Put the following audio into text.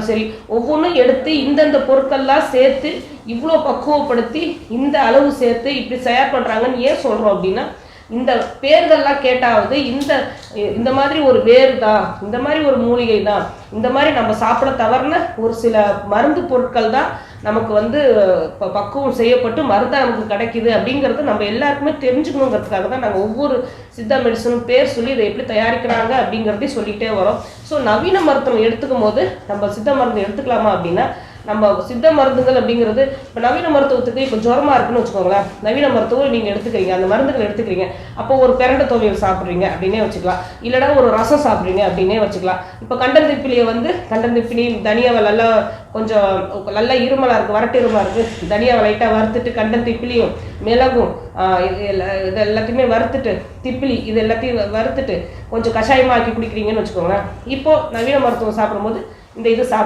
இருந்தாலும் சரி ஒவ்வொன்றும் எடுத்து இந்தந்த பொருட்கள்லாம் சேர்த்து இவ்வளோ பக்குவப்படுத்தி இந்த அளவு சேர்த்து இப்படி தயார் பண்ணுறாங்கன்னு ஏன் சொல்கிறோம் அப்படின்னா, இந்த பேர்கள்லாம் கேட்டாவது இந்த மாதிரி ஒரு வேர் தான், இந்த மாதிரி ஒரு மூலிகை தான், இந்த மாதிரி நம்ம சாப்பிட தவறுன ஒரு சில மருந்து பொருட்கள் தான் நமக்கு பக்குவம் செய்யப்பட்டு மருந்தாக நமக்கு கிடைக்குது அப்படிங்கிறது நம்ம எல்லாருக்குமே தெரிஞ்சுக்கணுங்கிறதுக்காக தான் நாங்கள் ஒவ்வொரு சித்தா மெடிசனும் பேர் சொல்லி இதை எப்படி தயாரிக்கிறாங்க அப்படிங்கிறதையும் சொல்லிகிட்டே வரோம். ஸோ நவீன மருத்துவம் எடுத்துக்கும் போது நம்ம சித்த மருந்து எடுத்துக்கலாமா அப்படின்னா, நம்ம சித்த மருந்துகள் அப்படிங்கிறது இப்போ நவீன மருத்துவத்துக்கு இப்போ ஜுரமா இருக்குன்னு வச்சுக்கோங்களேன், நவீன மருத்துவம் நீங்கள் எடுத்துக்கிறீங்க, அந்த மருந்துகள் எடுத்துக்கிறீங்க, அப்போ ஒரு பிரண்டை துவையல் சாப்பிட்றீங்க அப்படின்னே வச்சுக்கலாம், இல்லைனா ஒரு ரசம் சாப்பிட்றீங்க அப்படின்னே வச்சுக்கலாம். இப்போ கண்டந்திப்பிலியை கண்டந்திப்பிலி தனியாவை கொஞ்சம் நல்லா இருமலாக இருக்குது, வறட்டு இருமலாக இருக்குது, தனியாவை லைட்டாக வறுத்துட்டு கண்டந்திப்பிலியும் மிளகும் இது எல்லாத்தையுமே வறுத்துட்டு திப்பிலி இது எல்லாத்தையும் வறுத்துட்டு கொஞ்சம் கஷாயமாக்கி குடிக்கிறீங்கன்னு வச்சுக்கோங்களேன். இப்போ நவீன மருத்துவம் சாப்பிடும்போது இந்த இது சாப்பிட